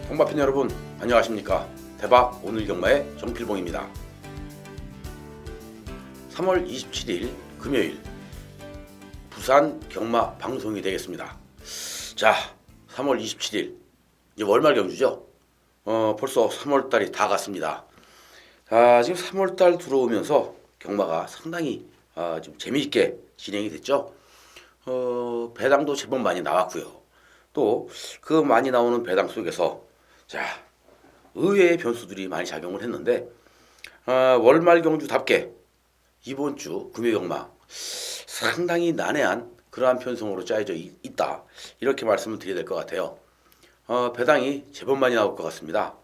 홍마팬 여러분 안녕하십니까. 대박 오늘 경마의 정필봉입니다. 3월 27일 금요일 부산 경마 방송이 되겠습니다. 자, 3월 27일 이제 월말 경주죠. 벌써 3월달이 다 갔습니다. 지금 3월달 들어오면서 경마가 상당히 좀 재미있게 진행이 됐죠. 배당도 제법 많이 나왔고요. 또 그 많이 나오는 배당 속에서 자, 의외의 변수들이 많이 작용을 했는데 월말 경주답게 이번 주 금요 경마 상당히 난해한 그러한 편성으로 짜여져 있다, 이렇게 말씀을 드려야 될 것 같아요. 배당이 제법 많이 나올 것 같습니다.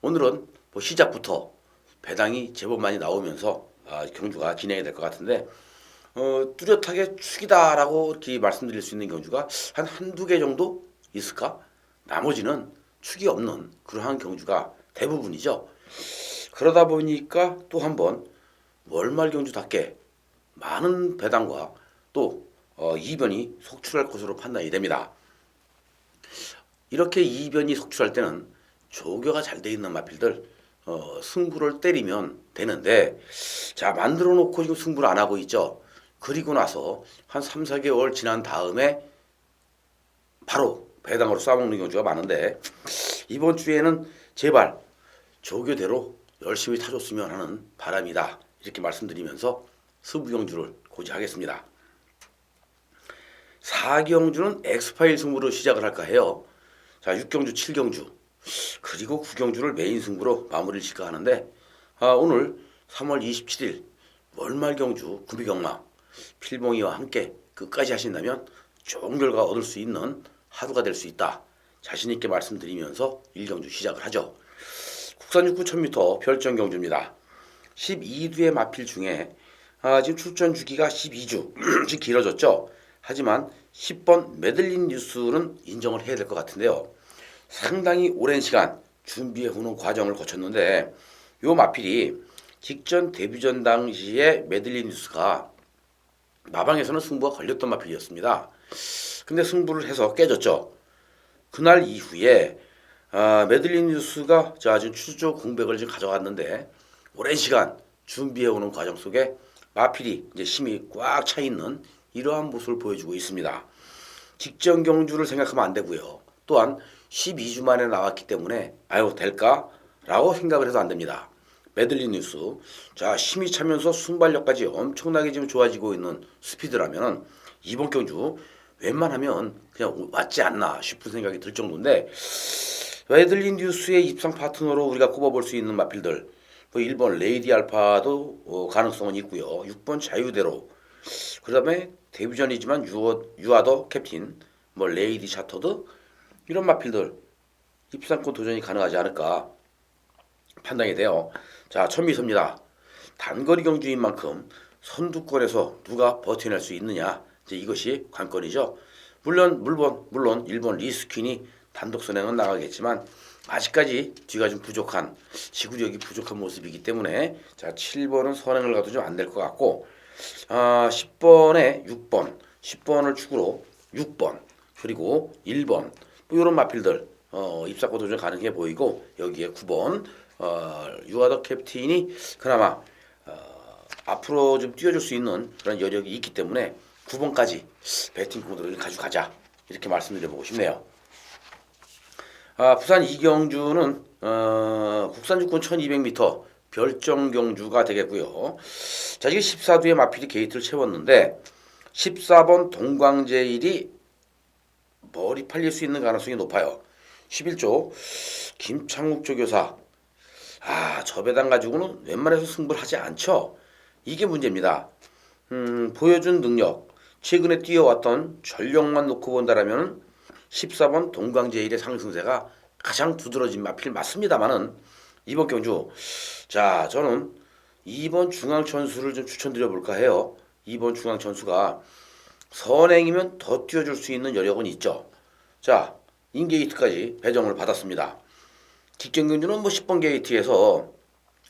오늘은 뭐 시작부터 배당이 제법 많이 나오면서 경주가 진행이 될 것 같은데 뚜렷하게 축이다라고 이렇게 말씀드릴 수 있는 경주가 한두 개 정도 있을까? 나머지는 축이 없는 그러한 경주가 대부분이죠. 그러다 보니까 또 한번 월말 경주답게 많은 배당과 또 이변이 속출할 것으로 판단이 됩니다. 이렇게 이변이 속출할 때는 조교가 잘 돼 있는 마필들 승부를 때리면 되는데, 자, 만들어 놓고 지금 승부를 안 하고 있죠. 그리고 나서 한 3, 4개월 지난 다음에 바로 배당으로 쏴먹는 경우가 많은데, 이번 주에는 제발 조교대로 열심히 타줬으면 하는 바람이다, 이렇게 말씀드리면서 승부경주를 고지하겠습니다. 4경주는 엑스파일 승부로 시작을 할까 해요. 자, 6경주, 7경주 그리고 9경주를 메인 승부로 마무리를 짓까 하는데, 오늘 3월 27일 월말 경주 구비경마 필봉이와 함께 끝까지 하신다면 좋은 결과 얻을 수 있는 하루가 될 수 있다, 자신있게 말씀드리면서 1경주 시작을 하죠. 국산 육구 1000m 별정 경주입니다. 12두의 마필 중에 지금 출전 주기가 12주 지금 길어졌죠. 하지만 10번 메들린 뉴스는 인정을 해야 될 것 같은데요. 상당히 오랜 시간 준비해 오는 과정을 거쳤는데, 요 마필이 직전 데뷔전 당시에 메들린 뉴스가 마방에서는 승부가 걸렸던 마필이었습니다. 근데 승부를 해서 깨졌죠. 그날 이후에 메들린 뉴스가 지금 추조 공백을 지금 가져갔는데, 오랜 시간 준비해오는 과정 속에 마필이 이제 힘이 꽉 차 있는 이러한 모습을 보여주고 있습니다. 직전 경주를 생각하면 안 되고요. 또한 12주 만에 나왔기 때문에 아유 될까라고 생각을 해도 안 됩니다. 메들린 뉴스, 자, 힘이 차면서 순발력까지 엄청나게 지금 좋아지고 있는 스피드라면 이번 경주 웬만하면 그냥 왔지 않나 싶은 생각이 들 정도인데, 메들린 뉴스의 입상 파트너로 우리가 꼽아볼 수 있는 마필들, 뭐 1번 레이디 알파도 가능성은 있고요. 6번 자유대로, 그 다음에 데뷔전이지만 유아더 캡틴, 뭐 레이디 샤터드, 이런 마필들 입상권 도전이 가능하지 않을까 판단이 돼요. 자, 1000m입니다. 단거리 경주인 만큼 선두권에서 누가 버텨낼 수 있느냐, 이제 이것이 관건이죠. 물론 1번 리스퀸이 단독 선행은 나가겠지만 아직까지 뒤가 좀 부족한, 지구력이 부족한 모습이기 때문에 자, 7번은 선행을 가도 좀 안 될 것 같고, 10번에 6번, 10번을 축으로 6번 그리고 1번 뭐 이런 마필들 입사권 도전 가능해 보이고, 여기에 9번 유아더 캡틴이 그나마 앞으로 좀 뛰어줄 수 있는 그런 여력이 있기 때문에 9번까지 배팅 코드를 가져가자, 이렇게 말씀드려보고 싶네요. 부산 이경주는 국산 육군 1200m 별정 경주가 되겠고요. 자, 이게 14두의 마필이 게이트를 채웠는데 14번 동광제일이 머리 팔릴 수 있는 가능성이 높아요. 11조 김창욱 조교사, 저 배당 가지고는 웬만해서 승부를 하지 않죠. 이게 문제입니다. 보여준 능력, 최근에 뛰어왔던 전력만 놓고 본다라면 14번 동광제일의 상승세가 가장 두드러진 마필 맞습니다만은, 이번 경주 자, 저는 2번 중앙천수를 좀 추천드려 볼까 해요. 2번 중앙천수가 선행이면 더 뛰어줄 수 있는 여력은 있죠. 자, 인게이트까지 배정을 받았습니다. 직전 경주는 뭐 10번 게이트에서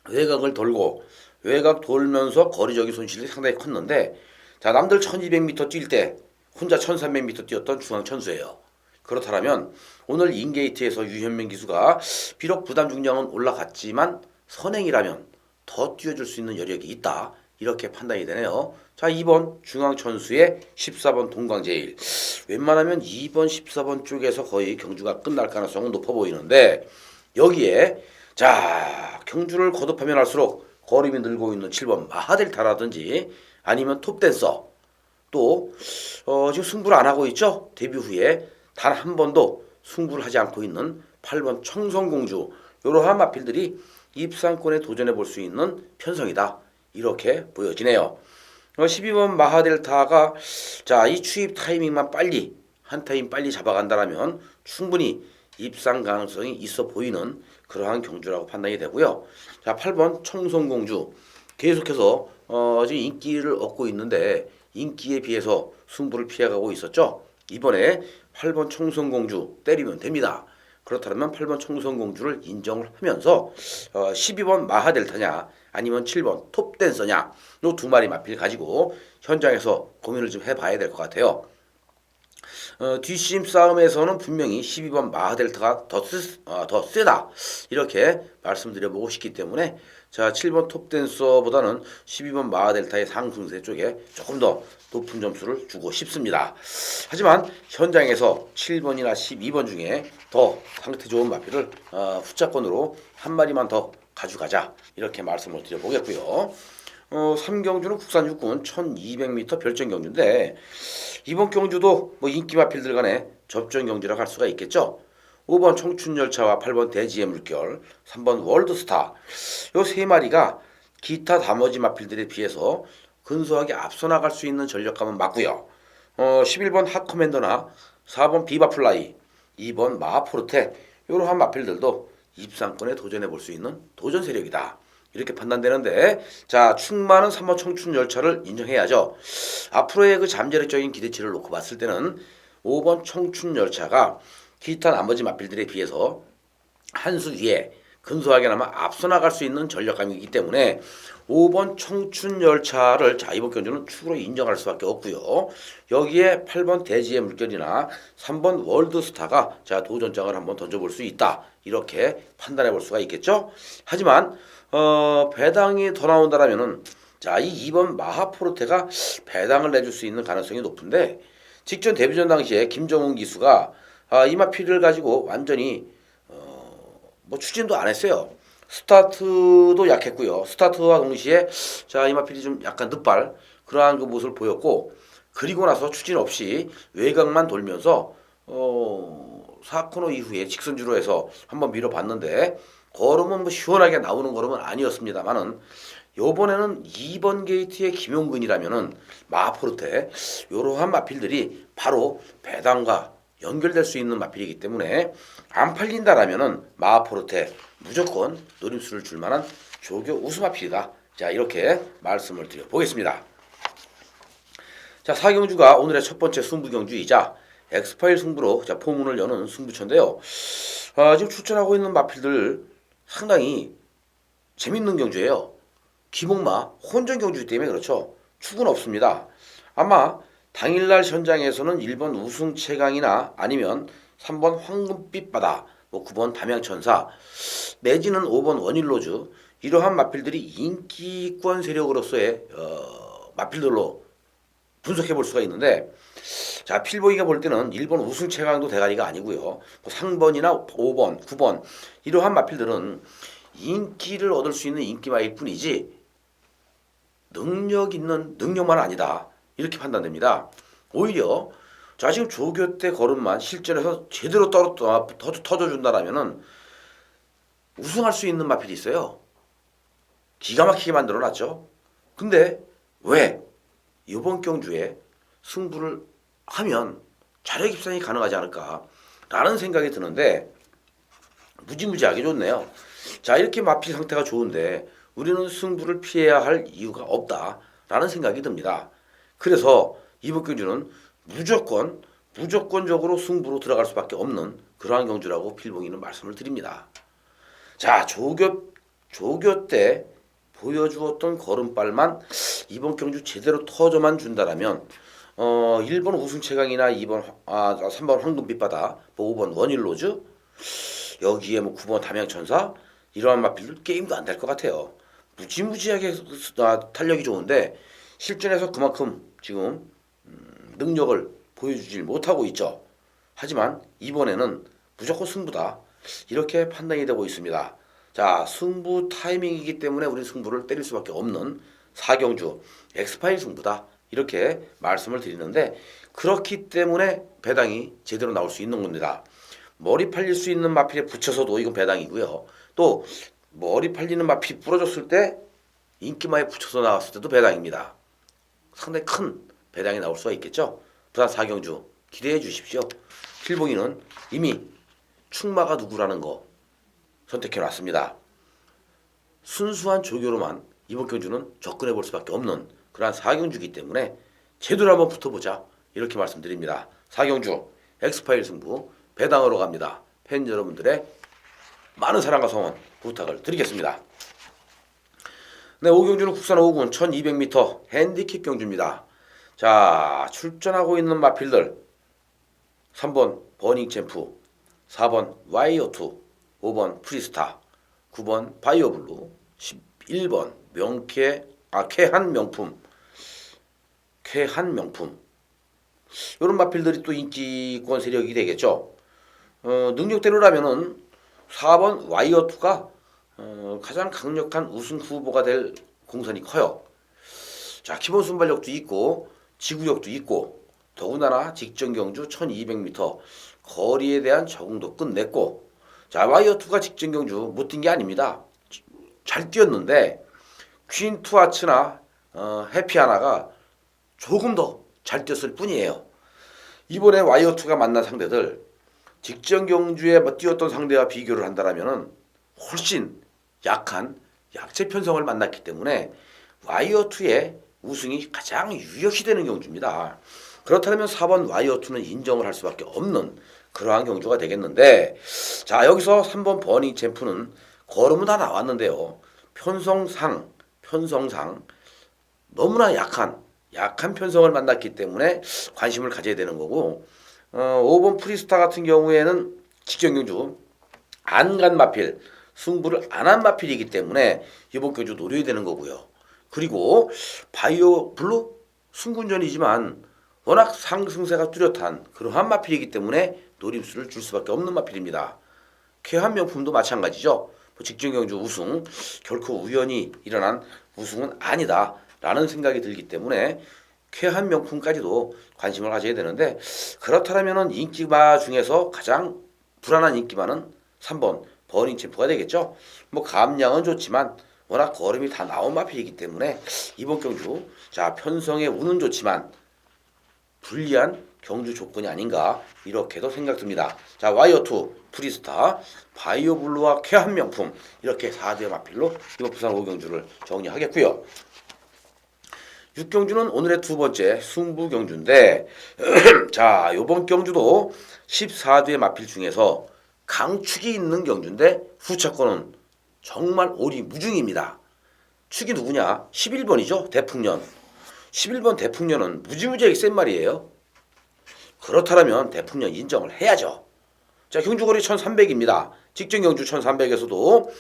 외곽을 돌고 외곽 돌면서 거리적인 손실이 상당히 컸는데, 자, 남들 1200m 뛸 때 혼자 1300m 뛰었던 중앙천수예요. 그렇다면 오늘 인게이트에서 유현민 기수가 비록 부담 중량은 올라갔지만 선행이라면 더 뛰어줄 수 있는 여력이 있다. 이렇게 판단이 되네요. 자, 2번 중앙천수의 14번 동광제일. 웬만하면 2번 14번 쪽에서 거의 경주가 끝날 가능성은 높아 보이는데 여기에 자 경주를 거듭하면 할수록 거림이 늘고 있는 7번 마하델타라든지 아니면 톱댄서 또 지금 승부를 안 하고 있죠. 데뷔 후에 단 한 번도 승부를 하지 않고 있는 8번 청성공주 이러한 마필들이 입상권에 도전해 볼 수 있는 편성이다. 이렇게 보여지네요. 12번 마하델타가 자, 이 추입 타이밍만 빨리 한 타임 빨리 잡아간다라면 충분히 입상 가능성이 있어 보이는 그러한 경주라고 판단이 되고요. 자, 8번 청성공주 계속해서 지금 인기를 얻고 있는데 인기에 비해서 승부를 피해가고 있었죠. 이번에 8번 청성공주 때리면 됩니다. 그렇다면 8번 청성공주를 인정을 하면서 12번 마하델타냐 아니면 7번 톱댄서냐 요 두 마리 마필 가지고 현장에서 고민을 좀 해봐야 될 것 같아요. 뒷심 싸움에서는 분명히 12번 마하델타가 더 세다 이렇게 말씀드려보고 싶기 때문에 자 7번 톱댄서보다는 12번 마하델타의 상승세 쪽에 조금 더 높은 점수를 주고 싶습니다. 하지만 현장에서 7번이나 12번 중에 더 상태 좋은 마필을 후차권으로 한 마리만 더 가져가자 이렇게 말씀을 드려보겠고요. 3경주는 국산 육군 1200m 별정 경주인데 이번 경주도 뭐 인기 마필들 간에 접전 경주라고 할 수가 있겠죠. 5번 청춘열차와 8번 대지의 물결, 3번 월드스타 요 세 마리가 기타 나머지 마필들에 비해서 근소하게 앞서 나갈 수 있는 전력감은 맞고요. 11번 핫커맨더나 4번 비바플라이, 2번 마하포르테 이러한 마필들도 입상권에 도전해 볼 수 있는 도전 세력이다. 이렇게 판단되는데 자 충만은 3번 청춘열차를 인정해야죠. 앞으로의 그 잠재력적인 기대치를 놓고 봤을 때는 5번 청춘열차가 기타 나머지 마필들에 비해서 한 수 위에 근소하게나마 앞서 나갈 수 있는 전력감이기 때문에 5번 청춘열차를 자 이번 경주는 축으로 인정할 수밖에 없고요. 여기에 8번 대지의 물결이나 3번 월드스타가 자 도전장을 한번 던져볼 수 있다. 이렇게 판단해 볼 수가 있겠죠. 하지만 배당이 더 나온다라면은 자 이 2번 마하포르테가 배당을 내줄 수 있는 가능성이 높은데 직전 데뷔전 당시에 김정훈 기수가 이 마필을 가지고 완전히 뭐 추진도 안 했어요. 스타트도 약했고요. 스타트와 동시에 자 이마필이 좀 약간 늦발 그러한 그 모습을 보였고 그리고 나서 추진 없이 외곽만 돌면서 4코너 이후에 직선주로 해서 한번 밀어봤는데 걸음은 뭐 시원하게 나오는 걸음은 아니었습니다만은 요번에는 2번 게이트의 김용근이라면은 마포르테 요러한 마필들이 바로 배당과 연결될 수 있는 마필이기 때문에 안 팔린다라면은 마포르테 무조건 노림수를 줄 만한 조교 우수마필이다. 자 이렇게 말씀을 드려보겠습니다. 자 4경주가 오늘의 첫 번째 승부경주이자 엑스파일 승부로 자 포문을 여는 승부처인데요. 지금 출전하고 있는 마필들 상당히 재밌는 경주예요. 기복마 혼전 경주이기 때문에 그렇죠. 축은 없습니다. 아마 당일날 현장에서는 1번 우승 최강이나 아니면 3번 황금빛 바다, 뭐 9번 담양천사, 내지는 5번 원일로즈 이러한 마필들이 인기권 세력으로서의 마필들로 분석해 볼 수가 있는데 자 필보기가 볼 때는 1번 우승 최강도 대가리가 아니고요. 뭐 상번이나 5번, 9번 이러한 마필들은 인기를 얻을 수 있는 인기마일 뿐이지 능력 있는 능력만 아니다. 이렇게 판단됩니다. 오히려 자 지금 조교 때 걸음만 실전에서 제대로 터져준다라면은 우승할 수 있는 마필이 있어요. 기가 막히게 만들어놨죠. 근데 왜 이번 경주에 승부를 하면 자력 입상이 가능하지 않을까라는 생각이 드는데 무지무지하게 좋네요. 자 이렇게 마필 상태가 좋은데 우리는 승부를 피해야 할 이유가 없다라는 생각이 듭니다. 그래서 이번 경주는 무조건적으로 승부로 들어갈 수밖에 없는 그러한 경주라고 필봉이는 말씀을 드립니다. 자 조교 때 보여주었던 걸음발만 이번 경주 제대로 터져만 준다라면 1번 우승 최강이나 3번 황금빛바다, 뭐 5번 원일로즈, 여기에 뭐 9번 담양천사 이러한 마필들 게임도 안 될 것 같아요. 무지무지하게 탄력이 좋은데 실전에서 그만큼 지금 능력을 보여주질 못하고 있죠. 하지만 이번에는 무조건 승부다. 이렇게 판단이 되고 있습니다. 자, 승부 타이밍이기 때문에 우리 승부를 때릴 수밖에 없는 4경주 엑스파일 승부다. 이렇게 말씀을 드리는데 그렇기 때문에 배당이 제대로 나올 수 있는 겁니다. 머리 팔릴 수 있는 마필에 붙여서도 이건 배당이고요. 또 머리 팔리는 마필 부러졌을 때 인기마에 붙여서 나왔을 때도 배당입니다. 상당히 큰 배당이 나올 수가 있겠죠. 부산 4경주 기대해 주십시오. 필봉이는 이미 충마가 누구라는 거 선택해 놨습니다. 순수한 조교로만 이번 경주는 접근해 볼 수밖에 없는 그러한 4경주이기 때문에 제대로 한번 붙어보자 이렇게 말씀드립니다. 4경주 엑스파일 승부 배당으로 갑니다. 팬 여러분들의 많은 사랑과 성원 부탁을 드리겠습니다. 네, 5경주는 국산 5군 1200m 핸디캡 경주입니다. 자, 출전하고 있는 마필들 3번 버닝 챔프, 4번 와이어2, 5번 프리스타, 9번 바이오블루, 11번 쾌한 명품 이런 마필들이 또 인기권 세력이 되겠죠. 능력대로라면은 4번 와이어2가 가장 강력한 우승 후보가 될 공산이 커요. 자, 기본 순발력도 있고 지구력도 있고 더군다나 직전 경주 1200m 거리에 대한 적응도 끝냈고, 자, 와이어2가 직전 경주 못 뛴 게 아닙니다. 잘 뛰었는데 퀸 투아츠나 해피하나가 조금 더 잘 뛰었을 뿐이에요. 이번에 와이어2가 만난 상대들 직전 경주에 뛰었던 상대와 비교를 한다라면은 훨씬 약한 약체 편성을 만났기 때문에 와이어2의 우승이 가장 유력시 되는 경주입니다. 그렇다면 4번 와이어2는 인정을 할 수밖에 없는 그러한 경주가 되겠는데, 자, 여기서 3번 버닝 챔프는 걸음은 다 나왔는데요. 편성상 너무나 약한 편성을 만났기 때문에 관심을 가져야 되는 거고, 5번 프리스타 같은 경우에는 직전 경주 안 간 마필, 승부를 안 한 마필이기 때문에 이번 경주 노려야 되는 거고요. 그리고 바이오 블루 승군전이지만 워낙 상승세가 뚜렷한 그러한 마필이기 때문에 노림수를 줄 수밖에 없는 마필입니다. 쾌한 명품도 마찬가지죠. 직전 경주 우승 결코 우연히 일어난 우승은 아니다라는 생각이 들기 때문에 쾌한 명품까지도 관심을 가져야 되는데, 그렇다면 인기마 중에서 가장 불안한 인기마는 3번 버닝 챔프가 되겠죠. 뭐 감량은 좋지만 워낙 걸음이 다 나온 마필이기 때문에 이번 경주 자, 편성의 운은 좋지만 불리한 경주 조건이 아닌가 이렇게도 생각됩니다. 자, 와이어2, 프리스타, 바이오블루와 쾌한 명품 이렇게 4대 마필로 이번 부산 5경주를 정리하겠고요. 6경주는 오늘의 두 번째 승부 경주인데 자, 이번 경주도 14대 마필 중에서 강축이 있는 경주인데 후차권은 정말 오리무중입니다. 축이 누구냐? 11번이죠. 대풍년. 11번 대풍년은 무지무지하게 센 말이에요. 그렇다면 대풍년 인정을 해야죠. 자, 경주거리 1300입니다. 직전 경주 1300에서도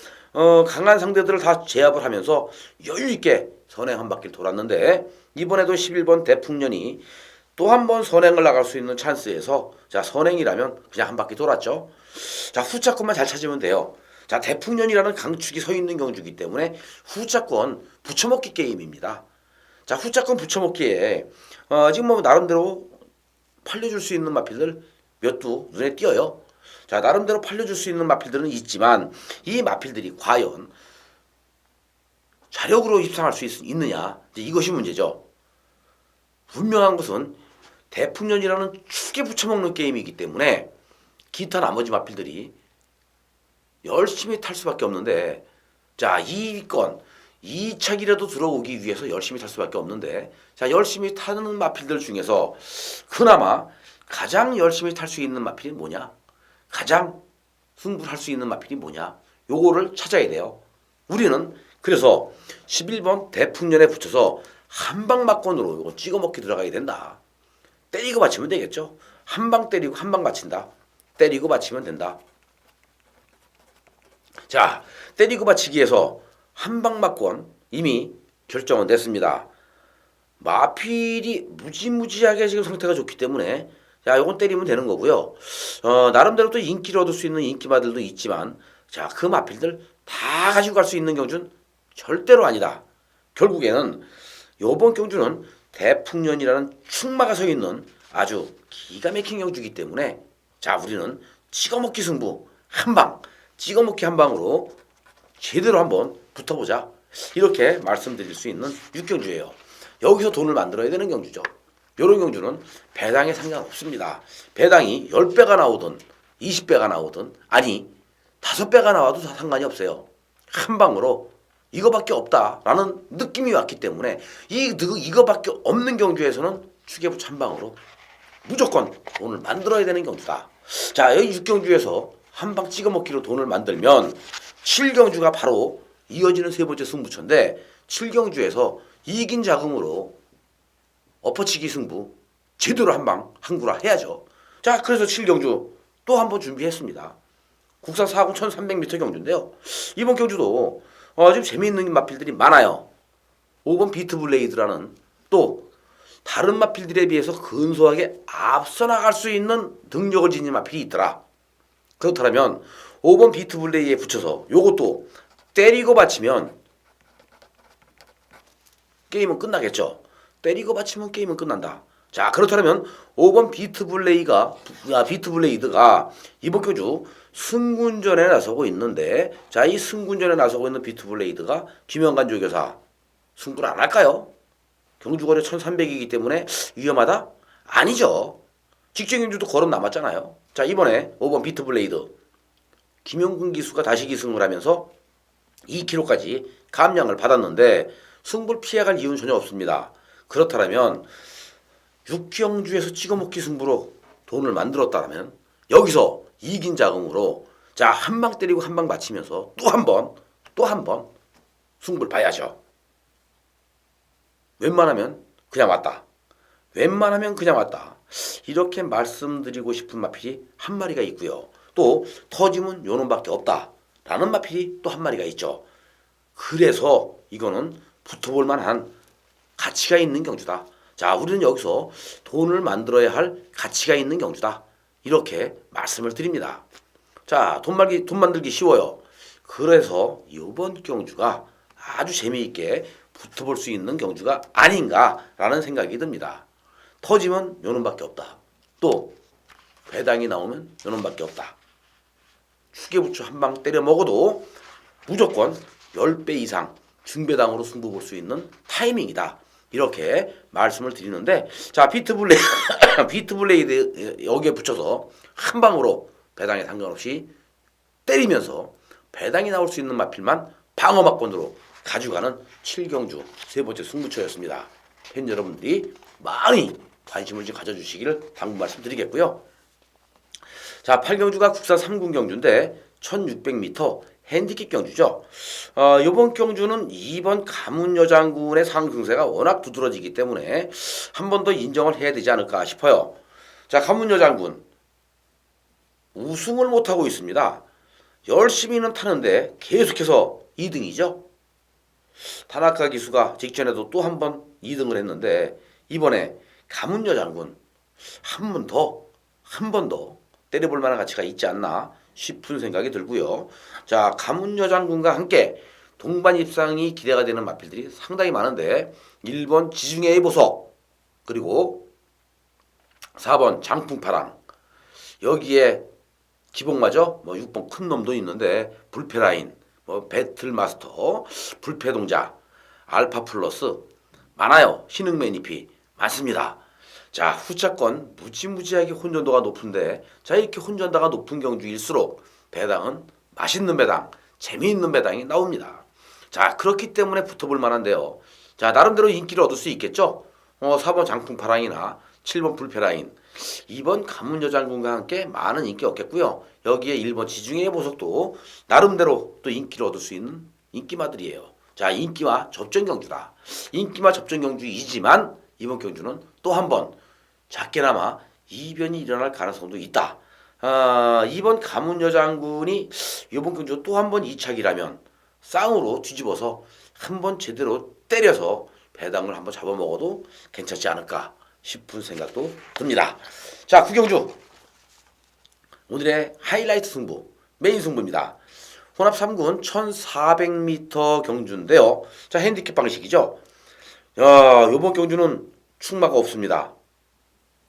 강한 상대들을 다 제압을 하면서 여유있게 선행 한 바퀴를 돌았는데, 이번에도 11번 대풍년이 또 한 번 선행을 나갈 수 있는 찬스에서 자, 선행이라면 그냥 한 바퀴 돌았죠. 자, 후차권만 잘 찾으면 돼요. 자, 대풍년이라는 강축이 서 있는 경주이기 때문에 후차권 붙여먹기 게임입니다. 자, 후차권 붙여먹기에 지금 뭐 나름대로 팔려줄 수 있는 마필들 몇 두 눈에 띄어요. 자, 나름대로 팔려줄 수 있는 마필들은 있지만 이 마필들이 과연 자력으로 입상할 수 있느냐, 이것이 문제죠. 분명한 것은 대풍년이라는 축에 붙여먹는 게임이기 때문에 기타 나머지 마필들이 열심히 탈 수밖에 없는데, 자, 2위권 2차기라도 들어오기 위해서 열심히 탈 수밖에 없는데, 자, 열심히 타는 마필들 중에서 그나마 가장 열심히 탈 수 있는 마필이 뭐냐, 가장 승부를 할 수 있는 마필이 뭐냐, 요거를 찾아야 돼요. 우리는 그래서 11번 대풍년에 붙여서 한방막권으로 요거 찍어먹기 들어가야 된다. 때리고 받치면 되겠죠. 한 방 때리고 한 방 받친다. 때리고 받치면 된다. 자, 때리고 받치기에서 한 방 맞건 이미 결정은 됐습니다. 마필이 무지무지하게 지금 상태가 좋기 때문에 자, 요건 때리면 되는 거고요. 나름대로 또 인기를 얻을 수 있는 인기마들도 있지만 자, 그 마필들 다 가지고 갈 수 있는 경주는 절대로 아니다. 결국에는 요번 경주는 대풍년이라는 충마가 서 있는 아주 기가 막힌 경주이기 때문에 자, 우리는 찍어먹기 승부 한 방, 찍어먹기 한 방으로 제대로 한번 붙어보자. 이렇게 말씀드릴 수 있는 육경주예요. 여기서 돈을 만들어야 되는 경주죠. 이런 경주는 배당에 상관없습니다. 배당이 10배가 나오든 20배가 나오든 아니 5배가 나와도 다 상관이 없어요. 한 방으로 이거밖에 없다라는 느낌이 왔기 때문에 이거밖에 없는 경주에서는 추계부처 한 방으로 무조건 돈을 만들어야 되는 경주다. 자, 여기 6경주에서 한 방 찍어먹기로 돈을 만들면 7경주가 바로 이어지는 세 번째 승부처인데 7경주에서 이긴 자금으로 엎어치기 승부 제대로 한 방 한구라 해야죠. 자, 그래서 7경주 또 한 번 준비했습니다. 국산 4군 1300m 경주인데요. 이번 경주도 지금 재미있는 마필들이 많아요. 5번 비트블레이드라는 또 다른 마필들에 비해서 근소하게 앞서 나갈 수 있는 능력을 지닌 마필이 있더라. 그렇다면 5번 비트블레이드에 붙여서 요것도 때리고 받치면 게임은 끝나겠죠. 때리고 받치면 게임은 끝난다. 자, 그렇다면 5번 비트블레이드가 이번 경주 승군전에 나서고 있는데 자, 이 승군전에 나서고 있는 비트블레이드가 김영관 조교사 승부를 안 할까요? 경주거리 1300이기 때문에 위험하다? 아니죠. 직전 경주도 걸음 남았잖아요. 자, 이번에 5번 비트블레이드 김영근 기수가 다시 기승을 하면서 2kg까지 감량을 받았는데 승부를 피해갈 이유는 전혀 없습니다. 그렇다면 6경주에서 찍어먹기 승부로 돈을 만들었다면 여기서 이긴 자금으로 자, 한 방 때리고 한 방 맞히면서 또 한 번 승부를 봐야죠. 웬만하면 그냥 왔다. 웬만하면 그냥 왔다. 이렇게 말씀드리고 싶은 마필이 한 마리가 있고요. 또 터지면 요놈밖에 없다. 라는 마필이 또 한 마리가 있죠. 그래서 이거는 붙어볼 만한 가치가 있는 경주다. 자, 우리는 여기서 돈을 만들어야 할 가치가 있는 경주다. 이렇게 말씀을 드립니다. 자, 돈 만들기 쉬워요. 그래서 이번 경주가 아주 재미있게 붙어볼 수 있는 경주가 아닌가라는 생각이 듭니다. 터지면 요놈밖에 없다. 또 배당이 나오면 요놈밖에 없다. 추계부처 한 방 때려 먹어도 무조건 10배 이상 중배당으로 승부 볼 수 있는 타이밍이다. 이렇게 말씀을 드리는데 자, 비트블레이드 여기에 붙여서 한 방으로 배당에 상관없이 때리면서 배당이 나올 수 있는 마필만 방어막권으로 가져가는 7경주 세 번째 승부처였습니다. 팬 여러분들이 많이 관심을 좀 가져주시기를 당부 말씀드리겠고요. 자, 8경주가 국산 3군 경주인데 1600m 핸디캡 경주죠. 이번 경주는 2번 가문여장군의 상승세가 워낙 두드러지기 때문에 한 번 더 인정을 해야 되지 않을까 싶어요. 자, 가문여장군 우승을 못하고 있습니다. 열심히는 타는데 계속해서 2등이죠. 타나카 기수가 직전에도 또 한 번 2등을 했는데 이번에 가문여장군 한 번 더 때려볼 만한 가치가 있지 않나 싶은 생각이 들고요. 자, 가문여장군과 함께 동반 입상이 기대가 되는 마필들이 상당히 많은데 1번 지중해의 보석 그리고 4번 장풍파랑 여기에 기복마저 6번 큰 놈도 있는데 불패라인 배틀마스터 불패동자 알파 플러스 많아요. 신흥 매니피 많습니다. 자, 후차권 무지무지하게 혼전도가 높은데 자, 이렇게 혼전도가 높은 경주일수록 배당은 맛있는 배당, 재미있는 배당이 나옵니다. 자, 그렇기 때문에 붙어볼 만한데요. 자, 나름대로 인기를 얻을 수 있겠죠. 4번 장풍파랑이나 7번 불패라인 2번 가문여장군과 함께 많은 인기 얻겠고요. 여기에 1번 지중해의 보석도 나름대로 또 인기를 얻을 수 있는 인기마들이에요. 자, 인기와 접전 경주다. 인기와 접전 경주이지만 이번 경주는 또 한 번 작게나마 이변이 일어날 가능성도 있다. 이번 가문여 장군이 이번 경주 또 한 번 이착이라면 쌍으로 뒤집어서 한번 제대로 때려서 배당을 한번 잡아먹어도 괜찮지 않을까 싶은 생각도 듭니다. 자, 구경주 오늘의 하이라이트 승부, 메인 승부입니다. 혼합 3군 1400m 경주인데요. 자, 핸디캡 방식이죠. 이번 경주는 충마가 없습니다.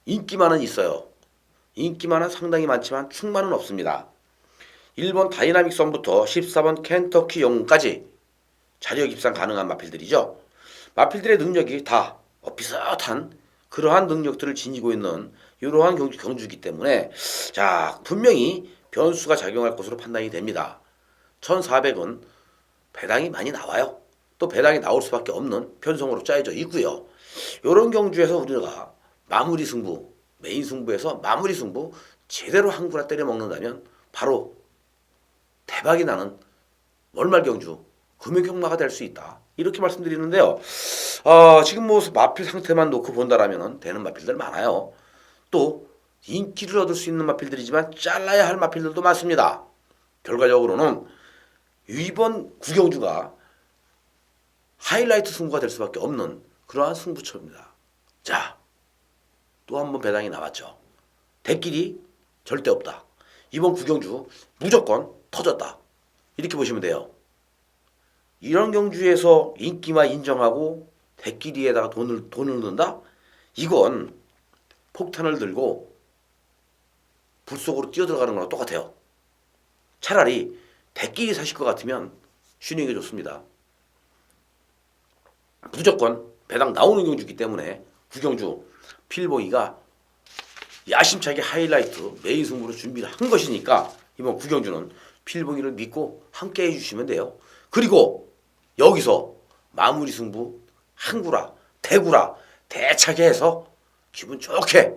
인기만은 있어요. 인기만은 상당히 많지만 충마는 없습니다. 1번 다이나믹 선부터 14번 켄터키 영웅까지 자력 입상 가능한 마필들이죠. 마필들의 능력이 다 비슷한 그러한 능력들을 지니고 있는 이러한 경주이기 때문에 자, 분명히 변수가 작용할 것으로 판단이 됩니다. 1400은 배당이 많이 나와요. 또 배당이 나올 수밖에 없는 편성으로 짜여져 있고요. 이런 경주에서 우리가 마무리 승부, 메인 승부에서 마무리 승부 제대로 한구라 때려 먹는다면 바로 대박이 나는 월말 경주 금융경마가 될 수 있다. 이렇게 말씀드리는데요. 지금 뭐 마필 상태만 놓고 본다라면 되는 마필들 많아요. 또 인기를 얻을 수 있는 마필들이지만 잘라야 할 마필들도 많습니다. 결과적으로는 이번 구경주가 하이라이트 승부가 될 수밖에 없는 그러한 승부처입니다. 자, 또 한 번 배당이 나왔죠. 대끼리 절대 없다. 이번 구경주 무조건 터졌다. 이렇게 보시면 돼요. 이런 경주에서 인기만 인정하고 대끼리에다가 돈을 넣는다? 이건 폭탄을 들고 불 속으로 뛰어들어가는 거랑 똑같아요. 차라리 대끼리 사실 것 같으면 쉬는 게 좋습니다. 무조건 배당 나오는 경주이기 때문에 구경주 필봉이가 야심차게 하이라이트 메인 승부로 준비를 한 것이니까 이번 구경주는 필봉이를 믿고 함께 해주시면 돼요. 그리고 여기서 마무리 승부 한구라 대구라 대차게 해서 기분 좋게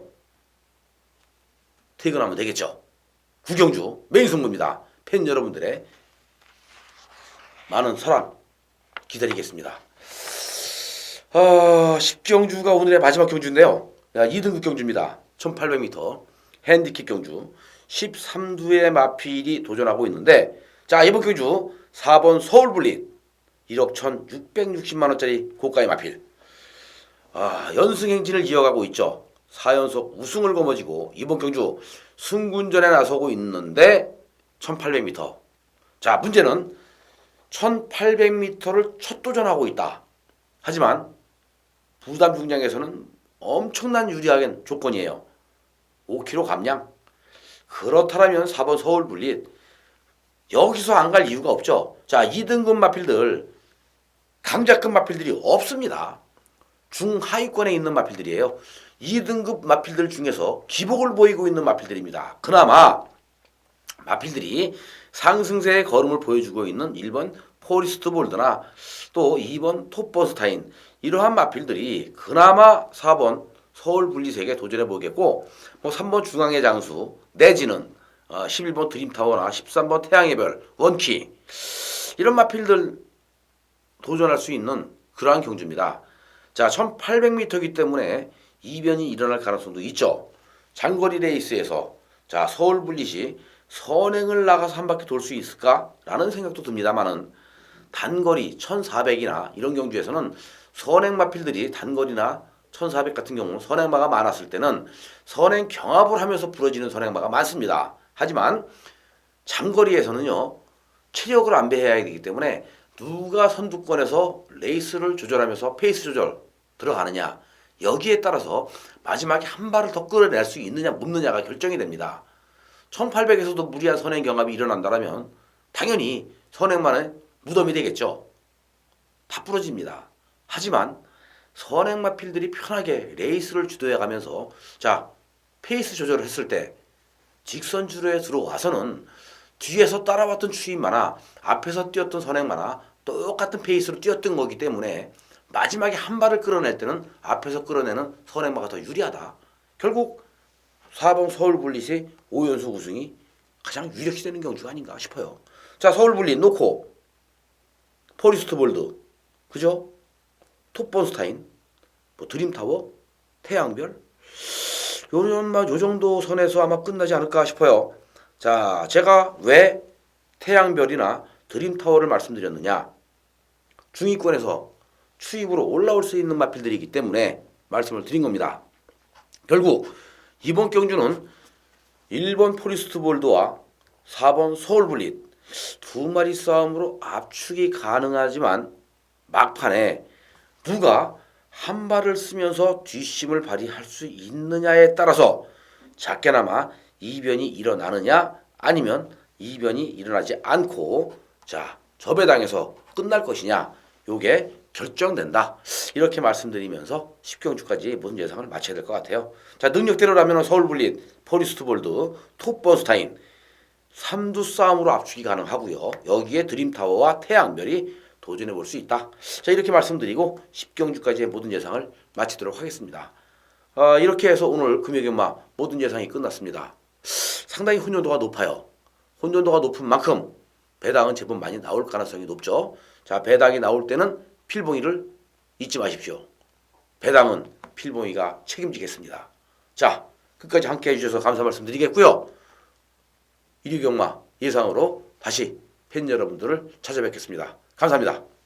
퇴근하면 되겠죠. 구경주 메인 승부입니다. 팬 여러분들의 많은 사랑 기다리겠습니다. 10경주가 오늘의 마지막 경주인데요. 2등급 경주입니다. 1800m 핸디캡 경주 13두의 마필이 도전하고 있는데 자, 이번 경주 4번 서울블릿 1억 1660만원짜리 고가의 마필 연승 행진을 이어가고 있죠. 4연속 우승을 거머쥐고 이번 경주 승군전에 나서고 있는데 1800m 자, 문제는 1800m를 첫 도전하고 있다. 하지만 부담 중량에서는 엄청난 유리한 조건이에요. 5kg 감량. 그렇다면 4번 서울블릿 여기서 안 갈 이유가 없죠. 자, 2등급 마필들 강자급 마필들이 없습니다. 중하위권에 있는 마필들이에요. 2등급 마필들 중에서 기복을 보이고 있는 마필들입니다. 그나마 마필들이 상승세의 걸음을 보여주고 있는 1번 포리스트 볼드나 또 2번 톱버스타인 이러한 마필들이 그나마 4번 서울블릿에게 도전해보겠고 뭐 3번 중앙의 장수 내지는 11번 드림타워나 13번 태양의 별 원키 이런 마필들 도전할 수 있는 그러한 경주입니다. 자, 1800m이기 때문에 이변이 일어날 가능성도 있죠. 장거리 레이스에서 자, 서울블릿이 선행을 나가서 한 바퀴 돌 수 있을까라는 생각도 듭니다만은 단거리 1400이나 이런 경주에서는 선행 마필들이 단거리나 1400 같은 경우는 선행마가 많았을 때는 선행 경합을 하면서 부러지는 선행마가 많습니다. 하지만 장거리에서는요 체력을 안배해야 되기 때문에 누가 선두권에서 레이스를 조절하면서 페이스 조절 들어가느냐 여기에 따라서 마지막에 한 발을 더 끌어낼 수 있느냐 없느냐가 결정이 됩니다. 1800에서도 무리한 선행 경합이 일어난다면 당연히 선행만의 무덤이 되겠죠. 다 부러집니다. 하지만 선행 마필들이 편하게 레이스를 주도해 가면서 자 페이스 조절을 했을 때 직선주로에 들어와서는 뒤에서 따라왔던 추임마나 앞에서 뛰었던 선행마나 똑같은 페이스로 뛰었던 거기 때문에 마지막에 한 발을 끌어낼 때는 앞에서 끌어내는 선행마가 더 유리하다. 결국 4번 서울블릿의 5연속 우승이 가장 유력시되는 경주가 아닌가 싶어요. 자, 서울블릿 놓고 포리스트 볼드 그죠? 톱본스타인 뭐 드림타워 태양별 요 정도 선에서 아마 끝나지 않을까 싶어요. 자, 제가 왜 태양별이나 드림타워를 말씀드렸느냐? 중위권에서 추입으로 올라올 수 있는 마필들이기 때문에 말씀을 드린 겁니다. 결국 이번 경주는 1번 포리스트 볼드와 4번 서울블릿 두 마리 싸움으로 압축이 가능하지만 막판에 누가 한 발을 쓰면서 뒷심을 발휘할 수 있느냐에 따라서 작게나마 이변이 일어나느냐 아니면 이변이 일어나지 않고 자 저배당에서 끝날 것이냐 요게 결정된다. 이렇게 말씀드리면서 10경주까지 모든 예상을 마쳐야 될 것 같아요. 자 능력대로라면 서울블릿, 포리스트볼드, 톱버스타인 3두 싸움으로 압축이 가능하고요. 여기에 드림타워와 태양별이 도전해 볼 수 있다. 자 이렇게 말씀드리고 10경주까지의 모든 예상을 마치도록 하겠습니다. 이렇게 해서 오늘 금요경마 모든 예상이 끝났습니다. 상당히 혼돈도가 높아요. 혼돈도가 높은 만큼 배당은 제법 많이 나올 가능성이 높죠. 자 배당이 나올 때는 필봉이를 잊지 마십시오. 배당은 필봉이가 책임지겠습니다. 자 끝까지 함께 해주셔서 감사 말씀드리겠고요. 일요경마 예상으로 다시 팬 여러분들을 찾아뵙겠습니다. 감사합니다.